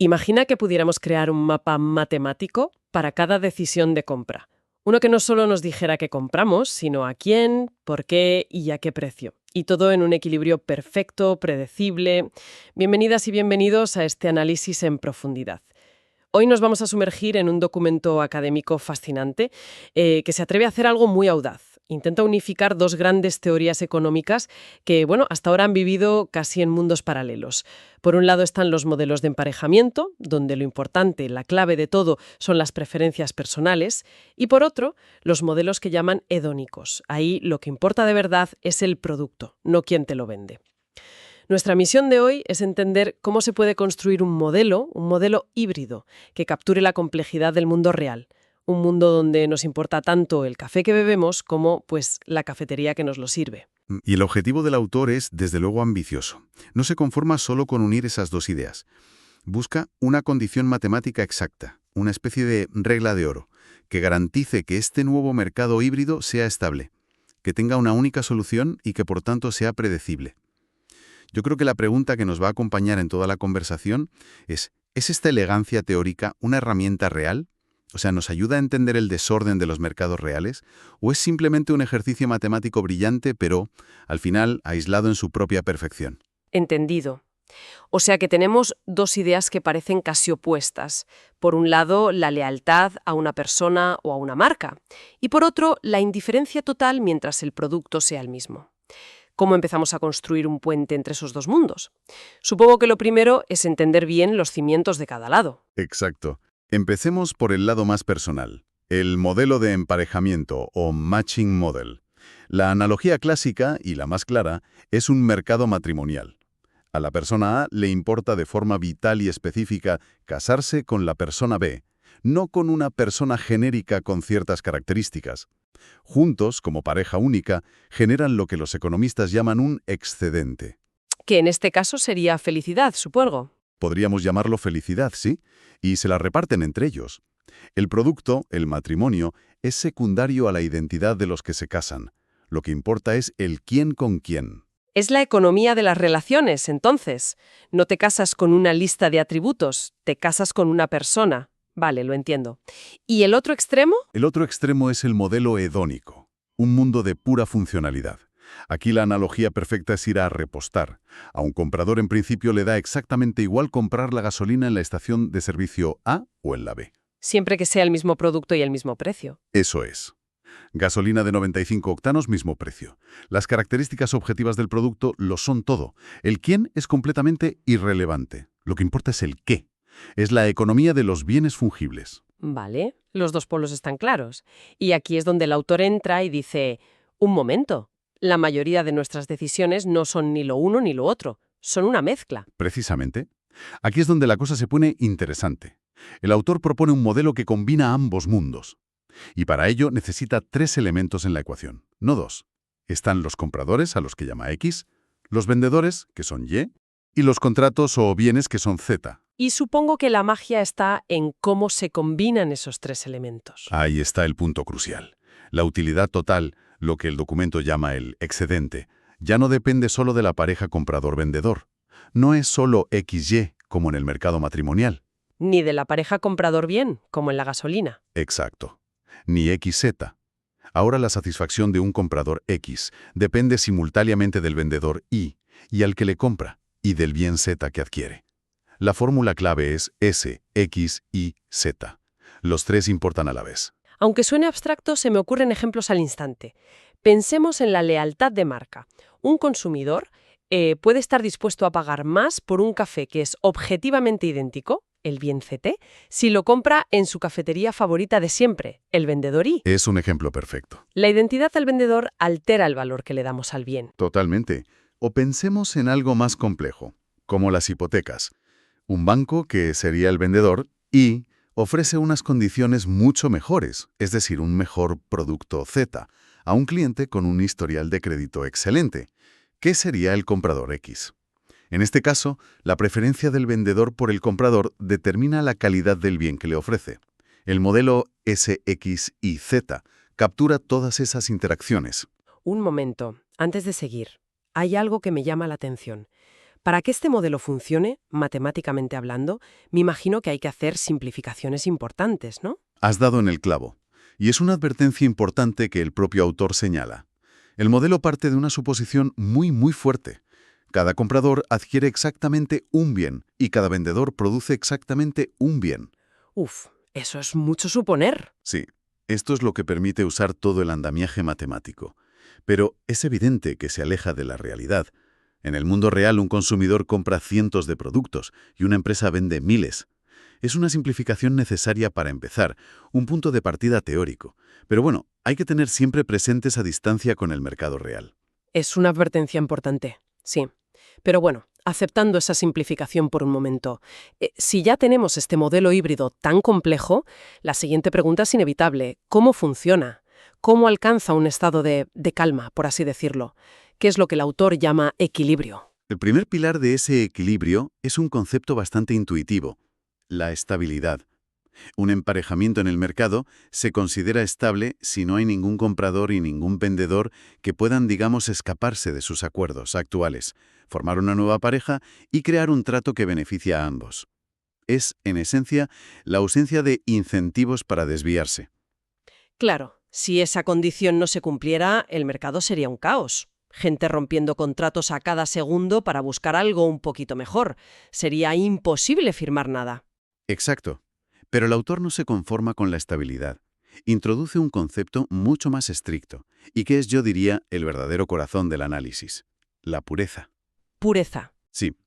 Imagina que pudiéramos crear un mapa matemático para cada decisión de compra. Uno que no solo nos dijera qué compramos, sino a quién, por qué y a qué precio. Y todo en un equilibrio perfecto, predecible. Bienvenidas y bienvenidos a este análisis en profundidad. Hoy nos vamos a sumergir en un documento académico fascinante que se atreve a hacer algo muy audaz. Intenta unificar dos grandes teorías económicas que, hasta ahora han vivido casi en mundos paralelos. Por un lado están los modelos de emparejamiento, donde lo importante, la clave de todo, son las preferencias personales, y por otro, los modelos que llaman hedónicos. Ahí lo que importa de verdad es el producto, no quién te lo vende. Nuestra misión de hoy es entender cómo se puede construir un modelo híbrido, que capture la complejidad del mundo real. Un mundo donde nos importa tanto el café que bebemos como, la cafetería que nos lo sirve. Y el objetivo del autor es, desde luego, ambicioso. No se conforma solo con unir esas dos ideas. Busca una condición matemática exacta, una especie de regla de oro, que garantice que este nuevo mercado híbrido sea estable, que tenga una única solución y que, por tanto, sea predecible. Yo creo que la pregunta que nos va a acompañar en toda la conversación ¿es esta elegancia teórica una herramienta real? O sea, ¿nos ayuda a entender el desorden de los mercados reales? ¿O es simplemente un ejercicio matemático brillante, pero, al final, aislado en su propia perfección? Entendido. O sea que tenemos dos ideas que parecen casi opuestas. Por un lado, la lealtad a una persona o a una marca. Y por otro, la indiferencia total mientras el producto sea el mismo. ¿Cómo empezamos a construir un puente entre esos dos mundos? Supongo que lo primero es entender bien los cimientos de cada lado. Exacto. Empecemos por el lado más personal, el modelo de emparejamiento o matching model. La analogía clásica, y la más clara, es un mercado matrimonial. A la persona A le importa de forma vital y específica casarse con la persona B, no con una persona genérica con ciertas características. Juntos, como pareja única, generan lo que los economistas llaman un excedente. Que en este caso sería felicidad, supongo. Podríamos llamarlo felicidad, ¿sí? Y se la reparten entre ellos. El producto, el matrimonio, es secundario a la identidad de los que se casan. Lo que importa es el quién con quién. Es la economía de las relaciones, entonces. No te casas con una lista de atributos, te casas con una persona. Vale, lo entiendo. ¿Y el otro extremo? El otro extremo es el modelo hedónico, un mundo de pura funcionalidad. Aquí la analogía perfecta es ir a repostar. A un comprador en principio le da exactamente igual comprar la gasolina en la estación de servicio A o en la B. Siempre que sea el mismo producto y el mismo precio. Eso es. Gasolina de 95 octanos, mismo precio. Las características objetivas del producto lo son todo. El quién es completamente irrelevante. Lo que importa es el qué. Es la economía de los bienes fungibles. Vale, los dos polos están claros. Y aquí es donde el autor entra y dice, un momento, la mayoría de nuestras decisiones no son ni lo uno ni lo otro, son una mezcla. Precisamente. Aquí es donde la cosa se pone interesante. El autor propone un modelo que combina ambos mundos. Y para ello necesita tres elementos en la ecuación, no dos. Están los compradores, a los que llama X, los vendedores, que son Y los contratos o bienes, que son Z. Y supongo que la magia está en cómo se combinan esos tres elementos. Ahí está el punto crucial. La utilidad total, lo que el documento llama el excedente, ya no depende solo de la pareja comprador-vendedor. No es solo XY, como en el mercado matrimonial. Ni de la pareja comprador-bien, como en la gasolina. Exacto. Ni XZ. Ahora la satisfacción de un comprador X depende simultáneamente del vendedor Y al que le compra, y del bien Z que adquiere. La fórmula clave es S, X, Y, Z. Los tres importan a la vez. Aunque suene abstracto, se me ocurren ejemplos al instante. Pensemos en la lealtad de marca. Un consumidor puede estar dispuesto a pagar más por un café que es objetivamente idéntico, el bien CT, si lo compra en su cafetería favorita de siempre, el vendedor Y. Es un ejemplo perfecto. La identidad del vendedor altera el valor que le damos al bien. Totalmente. O pensemos en algo más complejo, como las hipotecas. Un banco, que sería el vendedor, Y ofrece unas condiciones mucho mejores, es decir, un mejor producto Z, a un cliente con un historial de crédito excelente. ¿Qué sería el comprador X? En este caso, la preferencia del vendedor por el comprador determina la calidad del bien que le ofrece. El modelo SXYZ captura todas esas interacciones. Un momento, antes de seguir, hay algo que me llama la atención. Para que este modelo funcione, matemáticamente hablando, me imagino que hay que hacer simplificaciones importantes, ¿no? Has dado en el clavo. Y es una advertencia importante que el propio autor señala. El modelo parte de una suposición muy fuerte. Cada comprador adquiere exactamente un bien y cada vendedor produce exactamente un bien. Uf, eso es mucho suponer. Sí, esto es lo que permite usar todo el andamiaje matemático. Pero es evidente que se aleja de la realidad. En el mundo real, un consumidor compra cientos de productos y una empresa vende miles. Es una simplificación necesaria para empezar, un punto de partida teórico. Pero bueno, hay que tener siempre presente esa distancia con el mercado real. Es una advertencia importante, sí. Pero bueno, aceptando esa simplificación por un momento, si ya tenemos este modelo híbrido tan complejo, la siguiente pregunta es inevitable. ¿Cómo funciona? ¿Cómo alcanza un estado de calma, por así decirlo? ¿Qué es lo que el autor llama equilibrio? El primer pilar de ese equilibrio es un concepto bastante intuitivo: la estabilidad. Un emparejamiento en el mercado se considera estable si no hay ningún comprador y ningún vendedor que puedan, digamos, escaparse de sus acuerdos actuales, formar una nueva pareja y crear un trato que beneficie a ambos. Es, en esencia, la ausencia de incentivos para desviarse. Claro, si esa condición no se cumpliera, el mercado sería un caos. Gente rompiendo contratos a cada segundo para buscar algo un poquito mejor. Sería imposible firmar nada. Exacto. Pero el autor no se conforma con la estabilidad. Introduce un concepto mucho más estricto, y que es, yo diría, el verdadero corazón del análisis: la pureza. Pureza. Sí,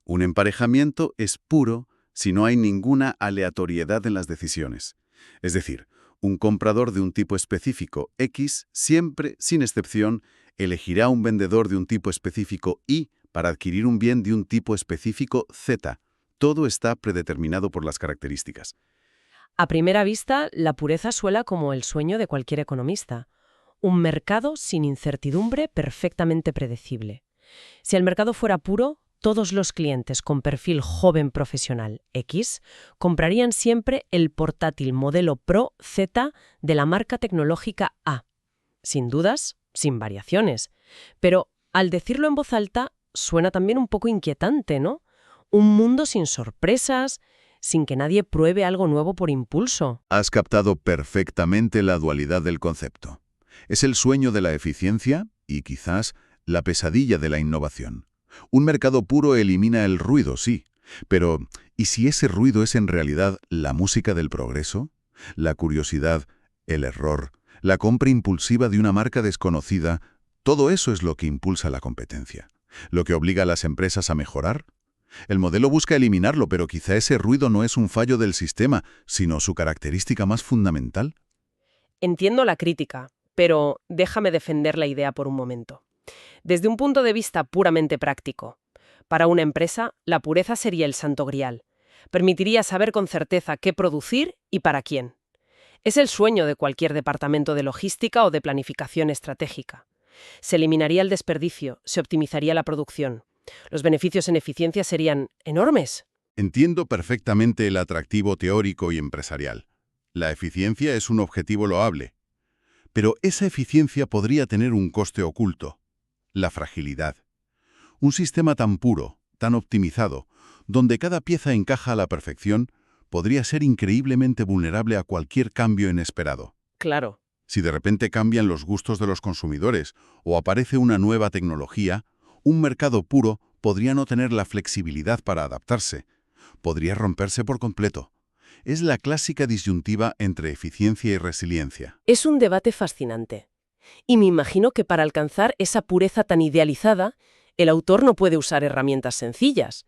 un emparejamiento es puro si no hay ninguna aleatoriedad en las decisiones. Es decir, un comprador de un tipo específico X siempre, sin excepción, elegirá un vendedor de un tipo específico Y para adquirir un bien de un tipo específico Z. Todo está predeterminado por las características. A primera vista, la pureza suena como el sueño de cualquier economista. Un mercado sin incertidumbre perfectamente predecible. Si el mercado fuera puro, todos los clientes con perfil joven profesional X comprarían siempre el portátil modelo Pro Z de la marca tecnológica A. Sin dudas, sin variaciones. Pero al decirlo en voz alta, suena también un poco inquietante, ¿no? Un mundo sin sorpresas, sin que nadie pruebe algo nuevo por impulso. Has captado perfectamente la dualidad del concepto. Es el sueño de la eficiencia y, quizás, la pesadilla de la innovación. Un mercado puro elimina el ruido, sí, pero ¿y si ese ruido es en realidad la música del progreso? La curiosidad, el error, la compra impulsiva de una marca desconocida, todo eso es lo que impulsa la competencia. ¿Lo que obliga a las empresas a mejorar? El modelo busca eliminarlo, pero quizá ese ruido no es un fallo del sistema, sino su característica más fundamental. Entiendo la crítica, pero déjame defender la idea por un momento. Desde un punto de vista puramente práctico, para una empresa, la pureza sería el santo grial. Permitiría saber con certeza qué producir y para quién. Es el sueño de cualquier departamento de logística o de planificación estratégica. Se eliminaría el desperdicio, se optimizaría la producción. Los beneficios en eficiencia serían enormes. Entiendo perfectamente el atractivo teórico y empresarial. La eficiencia es un objetivo loable. Pero esa eficiencia podría tener un coste oculto: la fragilidad. Un sistema tan puro, tan optimizado, donde cada pieza encaja a la perfección, podría ser increíblemente vulnerable a cualquier cambio inesperado. Claro. Si de repente cambian los gustos de los consumidores o aparece una nueva tecnología, un mercado puro podría no tener la flexibilidad para adaptarse. Podría romperse por completo. Es la clásica disyuntiva entre eficiencia y resiliencia. Es un debate fascinante. Y me imagino que para alcanzar esa pureza tan idealizada, el autor no puede usar herramientas sencillas.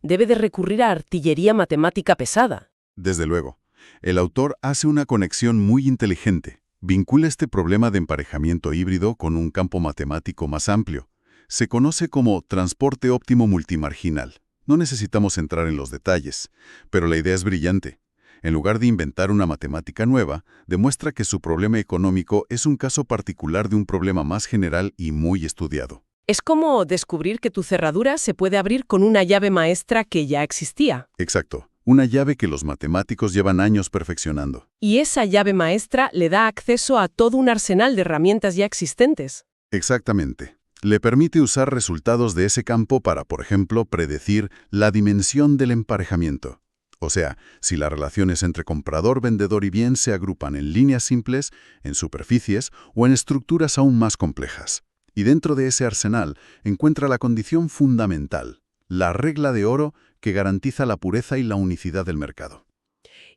Debe de recurrir a artillería matemática pesada. Desde luego, el autor hace una conexión muy inteligente. Vincula este problema de emparejamiento híbrido con un campo matemático más amplio. Se conoce como transporte óptimo multimarginal. No necesitamos entrar en los detalles, pero la idea es brillante. En lugar de inventar una matemática nueva, demuestra que su problema económico es un caso particular de un problema más general y muy estudiado. Es como descubrir que tu cerradura se puede abrir con una llave maestra que ya existía. Exacto, una llave que los matemáticos llevan años perfeccionando. Y esa llave maestra le da acceso a todo un arsenal de herramientas ya existentes. Exactamente. Le permite usar resultados de ese campo para, por ejemplo, predecir la dimensión del emparejamiento. O sea, si las relaciones entre comprador, vendedor y bien se agrupan en líneas simples, en superficies o en estructuras aún más complejas. Y dentro de ese arsenal encuentra la condición fundamental, la regla de oro que garantiza la pureza y la unicidad del mercado.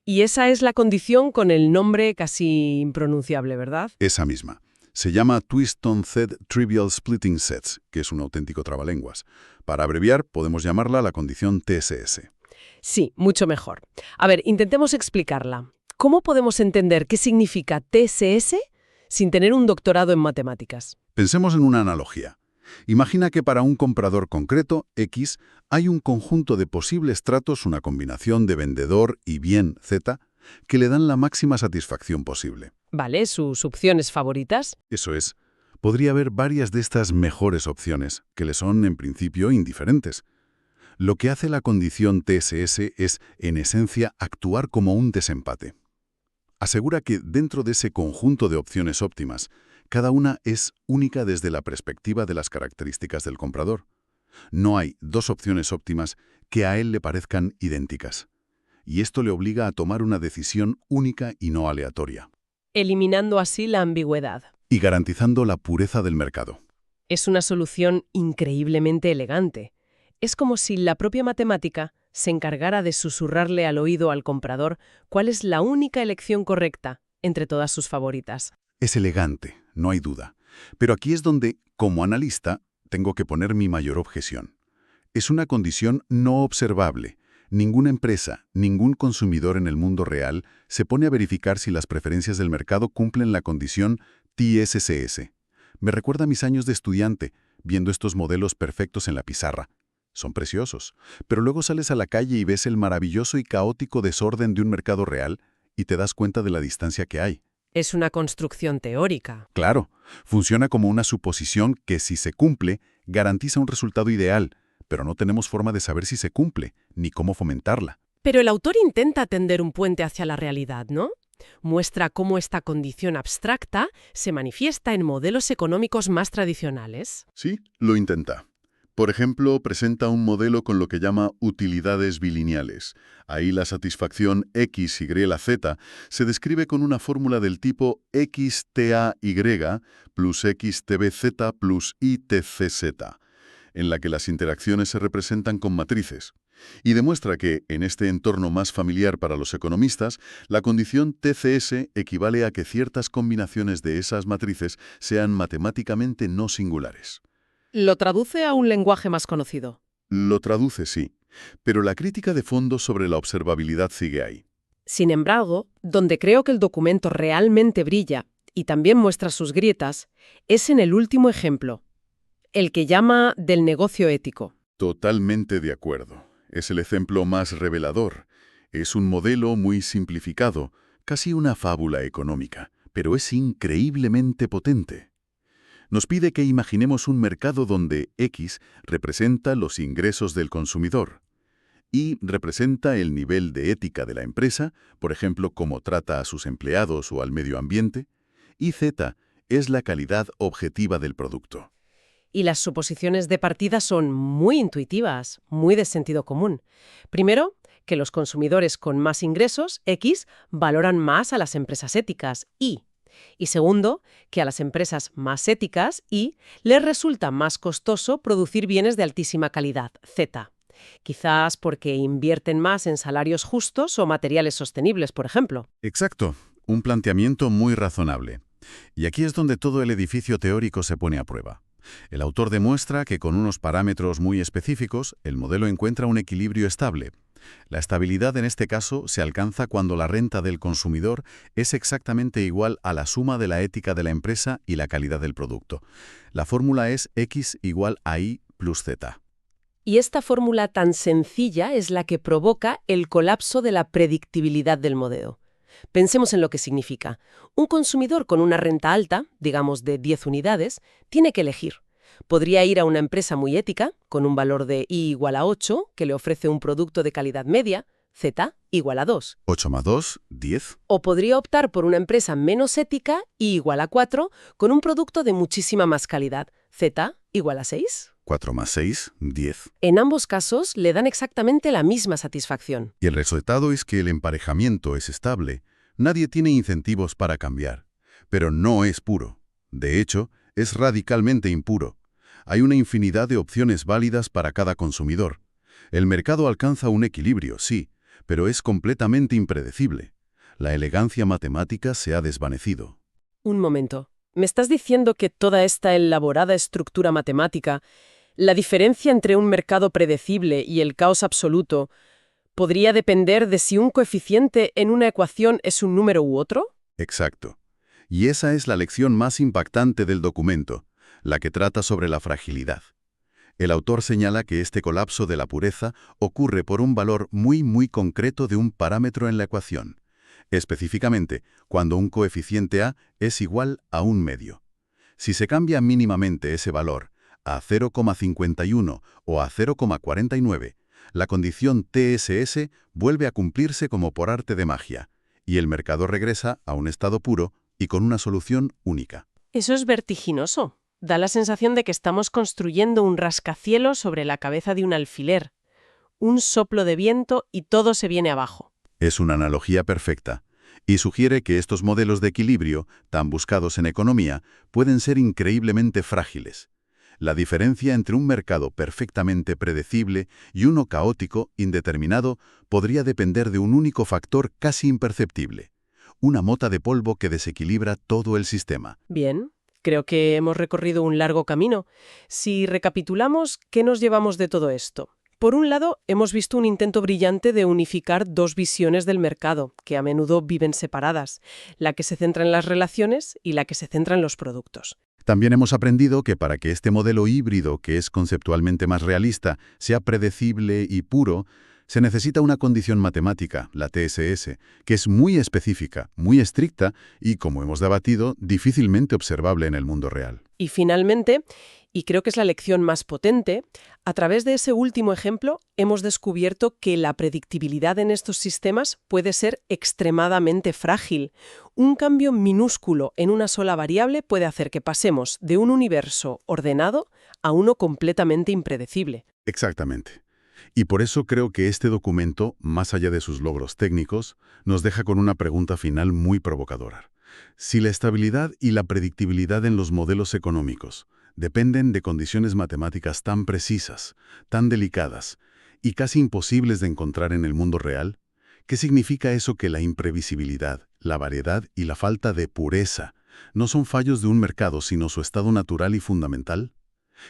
Y esa es la condición con el nombre casi impronunciable, ¿verdad? Esa misma. Se llama Twist-on-Set Trivial Splitting Sets, que es un auténtico trabalenguas. Para abreviar, podemos llamarla la condición TSS. Sí, mucho mejor. A ver, intentemos explicarla. ¿Cómo podemos entender qué significa TSS sin tener un doctorado en matemáticas? Pensemos en una analogía. Imagina que para un comprador concreto, X, hay un conjunto de posibles tratos, una combinación de vendedor y bien, Z, que le dan la máxima satisfacción posible. Vale, sus opciones favoritas. Eso es. Podría haber varias de estas mejores opciones, que le son en principio indiferentes. Lo que hace la condición TSS es, en esencia, actuar como un desempate. Asegura que dentro de ese conjunto de opciones óptimas, cada una es única desde la perspectiva de las características del comprador. No hay dos opciones óptimas que a él le parezcan idénticas. Y esto le obliga a tomar una decisión única y no aleatoria. Eliminando así la ambigüedad. Y garantizando la pureza del mercado. Es una solución increíblemente elegante. Es como si la propia matemática se encargara de susurrarle al oído al comprador cuál es la única elección correcta entre todas sus favoritas. Es elegante, no hay duda. Pero aquí es donde, como analista, tengo que poner mi mayor objeción. Es una condición no observable. Ninguna empresa, ningún consumidor en el mundo real se pone a verificar si las preferencias del mercado cumplen la condición TSS. Me recuerda a mis años de estudiante, viendo estos modelos perfectos en la pizarra. Son preciosos, pero luego sales a la calle y ves el maravilloso y caótico desorden de un mercado real y te das cuenta de la distancia que hay. Es una construcción teórica. Claro, funciona como una suposición que, si se cumple, garantiza un resultado ideal, pero no tenemos forma de saber si se cumple, ni cómo fomentarla. Pero el autor intenta tender un puente hacia la realidad, ¿no? Muestra cómo esta condición abstracta se manifiesta en modelos económicos más tradicionales. Sí, lo intenta. Por ejemplo, presenta un modelo con lo que llama utilidades bilineales. Ahí la satisfacción X, Y, Z se describe con una fórmula del tipo XTAY plus XTBZ plus ITCZ, en la que las interacciones se representan con matrices. Y demuestra que, en este entorno más familiar para los economistas, la condición TCS equivale a que ciertas combinaciones de esas matrices sean matemáticamente no singulares. Lo traduce a un lenguaje más conocido. Lo traduce, sí, pero la crítica de fondo sobre la observabilidad sigue ahí. Sin embargo, donde creo que el documento realmente brilla y también muestra sus grietas, es en el último ejemplo, el que llama del negocio ético. Totalmente de acuerdo. Es el ejemplo más revelador. Es un modelo muy simplificado, casi una fábula económica, pero es increíblemente potente. Nos pide que imaginemos un mercado donde X representa los ingresos del consumidor, Y representa el nivel de ética de la empresa, por ejemplo, cómo trata a sus empleados o al medio ambiente, y Z es la calidad objetiva del producto. Y las suposiciones de partida son muy intuitivas, muy de sentido común. Primero, que los consumidores con más ingresos, X, valoran más a las empresas éticas, Y. Y segundo, que a las empresas más éticas, Y, les resulta más costoso producir bienes de altísima calidad, Z. Quizás porque invierten más en salarios justos o materiales sostenibles, por ejemplo. Exacto, un planteamiento muy razonable. Y aquí es donde todo el edificio teórico se pone a prueba. El autor demuestra que con unos parámetros muy específicos, el modelo encuentra un equilibrio estable. La estabilidad en este caso se alcanza cuando la renta del consumidor es exactamente igual a la suma de la ética de la empresa y la calidad del producto. La fórmula es X igual a Y plus Z. Y esta fórmula tan sencilla es la que provoca el colapso de la predictibilidad del modelo. Pensemos en lo que significa. Un consumidor con una renta alta, digamos de 10 unidades, tiene que elegir. Podría ir a una empresa muy ética, con un valor de Y igual a 8, que le ofrece un producto de calidad media, Z igual a 2. 8 más 2, 10. O podría optar por una empresa menos ética, Y igual a 4, con un producto de muchísima más calidad, Z igual a 6. 4 más 6, 10. En ambos casos le dan exactamente la misma satisfacción. Y el resultado es que el emparejamiento es estable. Nadie tiene incentivos para cambiar. Pero no es puro. De hecho, es radicalmente impuro. Hay una infinidad de opciones válidas para cada consumidor. El mercado alcanza un equilibrio, sí, pero es completamente impredecible. La elegancia matemática se ha desvanecido. Un momento. ¿Me estás diciendo que toda esta elaborada estructura matemática, la diferencia entre un mercado predecible y el caos absoluto, podría depender de si un coeficiente en una ecuación es un número u otro? Exacto. Y esa es la lección más impactante del documento, la que trata sobre la fragilidad. El autor señala que este colapso de la pureza ocurre por un valor muy concreto de un parámetro en la ecuación. Específicamente, cuando un coeficiente A es igual a un medio. Si se cambia mínimamente ese valor a 0,51 o a 0,49, la condición TSS vuelve a cumplirse como por arte de magia, y el mercado regresa a un estado puro y con una solución única. Eso es vertiginoso. Da la sensación de que estamos construyendo un rascacielos sobre la cabeza de un alfiler. Un soplo de viento y todo se viene abajo. Es una analogía perfecta, y sugiere que estos modelos de equilibrio, tan buscados en economía, pueden ser increíblemente frágiles. La diferencia entre un mercado perfectamente predecible y uno caótico, indeterminado, podría depender de un único factor casi imperceptible: una mota de polvo que desequilibra todo el sistema. Bien, creo que hemos recorrido un largo camino. Si recapitulamos, ¿qué nos llevamos de todo esto? Por un lado, hemos visto un intento brillante de unificar dos visiones del mercado, que a menudo viven separadas, la que se centra en las relaciones y la que se centra en los productos. También hemos aprendido que para que este modelo híbrido, que es conceptualmente más realista, sea predecible y puro, se necesita una condición matemática, la TSS, que es muy específica, muy estricta y, como hemos debatido, difícilmente observable en el mundo real. Y finalmente, y creo que es la lección más potente, a través de ese último ejemplo hemos descubierto que la predictibilidad en estos sistemas puede ser extremadamente frágil. Un cambio minúsculo en una sola variable puede hacer que pasemos de un universo ordenado a uno completamente impredecible. Exactamente. Y por eso creo que este documento, más allá de sus logros técnicos, nos deja con una pregunta final muy provocadora. Si la estabilidad y la predictibilidad en los modelos económicos dependen de condiciones matemáticas tan precisas, tan delicadas y casi imposibles de encontrar en el mundo real, ¿qué significa eso que la imprevisibilidad, la variedad y la falta de pureza no son fallos de un mercado sino su estado natural y fundamental?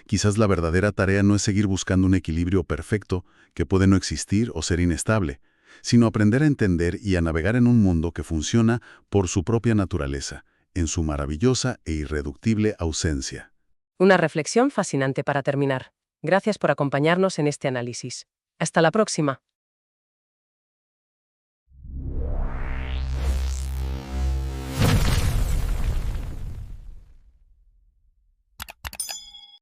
Quizás la verdadera tarea no es seguir buscando un equilibrio perfecto que puede no existir o ser inestable, sino aprender a entender y a navegar en un mundo que funciona por su propia naturaleza, en su maravillosa e irreductible ausencia. Una reflexión fascinante para terminar. Gracias por acompañarnos en este análisis. Hasta la próxima.